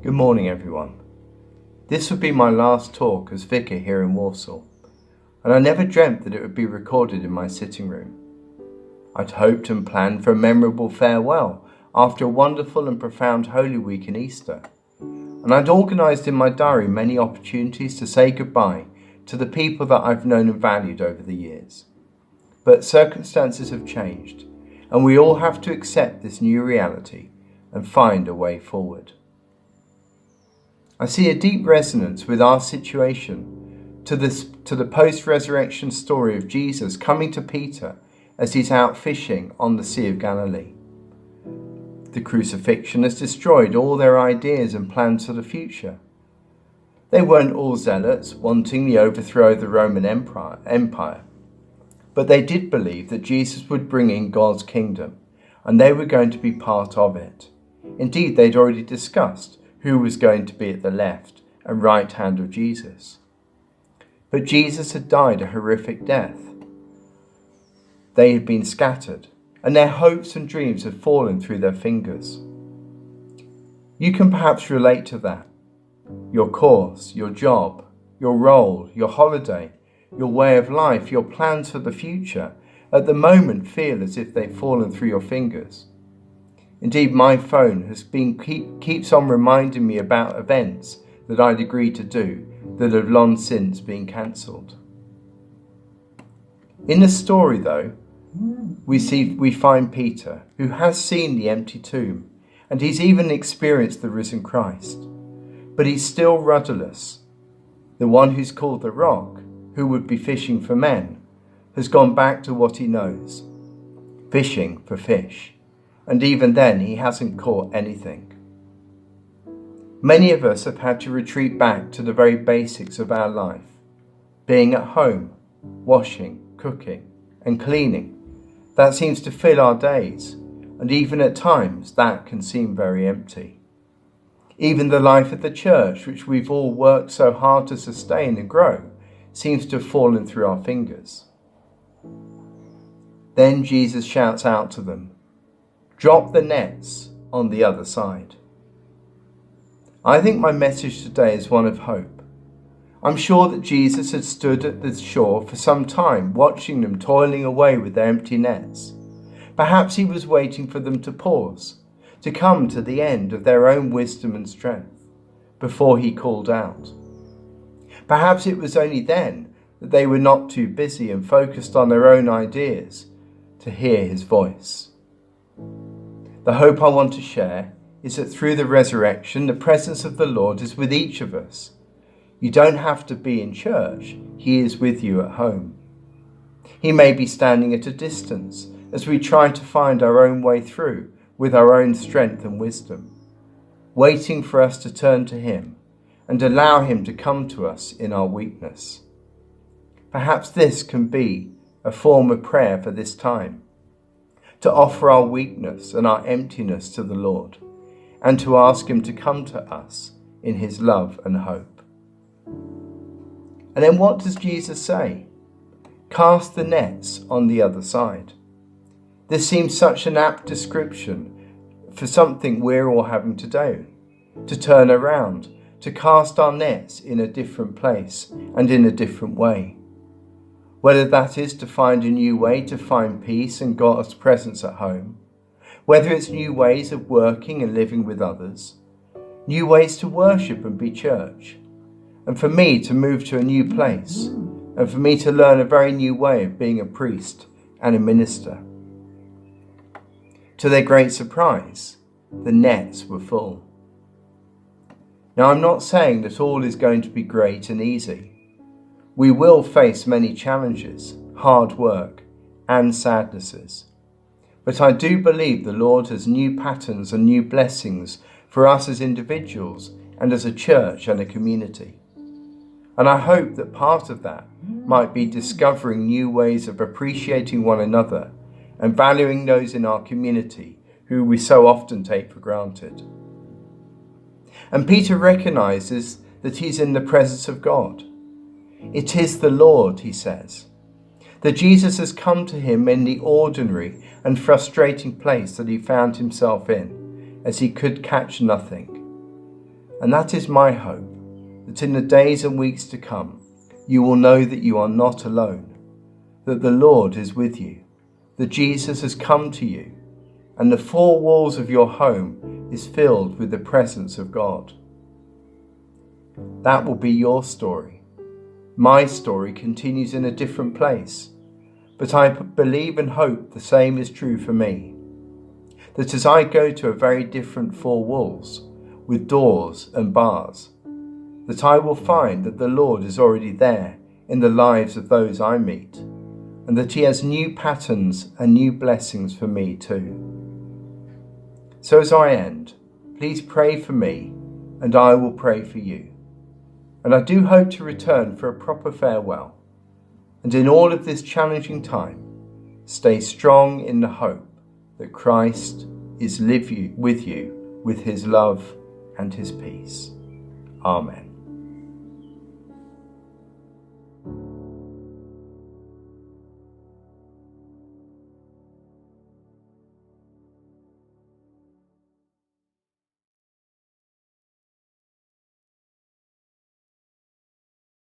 Good morning, everyone. This would be my last talk as vicar here in Walsall, and I never dreamt that it would be recorded in my sitting room. I'd hoped and planned for a memorable farewell after a wonderful and profound Holy Week and Easter, and I'd organised in my diary many opportunities to say goodbye to the people that I've known and valued over the years. But circumstances have changed, and we all have to accept this new reality and find a way forward. I see a deep resonance with our situation to the post-resurrection story of Jesus coming to Peter as he's out fishing on the Sea of Galilee. The crucifixion has destroyed all their ideas and plans for the future. They weren't all zealots wanting the overthrow of the Roman Empire, but they did believe that Jesus would bring in God's kingdom, and they were going to be part of it. Indeed, they'd already discussed who was going to be at the left and right hand of Jesus. But Jesus had died a horrific death. They had been scattered, and their hopes and dreams had fallen through their fingers. You can perhaps relate to that. Your course, your job, your role, your holiday, your way of life, your plans for the future, at the moment feel as if they've fallen through your fingers. Indeed, my phone keeps on reminding me about events that I'd agreed to do that have long since been cancelled. In the story, though, we find Peter, who has seen the empty tomb, and he's even experienced the risen Christ. But he's still rudderless. The one who's called the Rock, who would be fishing for men, has gone back to what he knows, fishing for fish. And even then, he hasn't caught anything. Many of us have had to retreat back to the very basics of our life, being at home, washing, cooking, and cleaning. That seems to fill our days, and even at times that can seem very empty. Even the life of the church, which we've all worked so hard to sustain and grow, seems to have fallen through our fingers. Then Jesus shouts out to them, "Drop the nets on the other side." I think my message today is one of hope. I'm sure that Jesus had stood at the shore for some time, watching them toiling away with their empty nets. Perhaps he was waiting for them to pause, to come to the end of their own wisdom and strength, before he called out. Perhaps it was only then that they were not too busy and focused on their own ideas to hear his voice. The hope I want to share is that through the resurrection, the presence of the Lord is with each of us. You don't have to be in church. He is with you at home. He may be standing at a distance as we try to find our own way through with our own strength and wisdom, waiting for us to turn to him and allow him to come to us in our weakness. Perhaps this can be a form of prayer for this time, to offer our weakness and our emptiness to the Lord, and to ask him to come to us in his love and hope. And then what does Jesus say? Cast the nets on the other side. This seems such an apt description for something we're all having to do, to turn around, to cast our nets in a different place and in a different way. Whether that is to find a new way to find peace and God's presence at home, whether it's new ways of working and living with others, new ways to worship and be church, and for me to move to a new place, and for me to learn a very new way of being a priest and a minister. To their great surprise, the nets were full. Now, I'm not saying that all is going to be great and easy. We will face many challenges, hard work, and sadnesses. But I do believe the Lord has new patterns and new blessings for us as individuals and as a church and a community. And I hope that part of that might be discovering new ways of appreciating one another and valuing those in our community who we so often take for granted. And Peter recognizes that he's in the presence of God. It is the Lord, he says, that Jesus has come to him in the ordinary and frustrating place that he found himself in, as he could catch nothing. And that is my hope, that in the days and weeks to come, you will know that you are not alone, that the Lord is with you, that Jesus has come to you, and the four walls of your home is filled with the presence of God. That will be your story. My story continues in a different place, but I believe and hope the same is true for me, that as I go to a very different four walls, with doors and bars, that I will find that the Lord is already there in the lives of those I meet, and that he has new patterns and new blessings for me too. So as I end, please pray for me, and I will pray for you. And I do hope to return for a proper farewell. And in all of this challenging time, stay strong in the hope that Christ is with you with his love and his peace. Amen.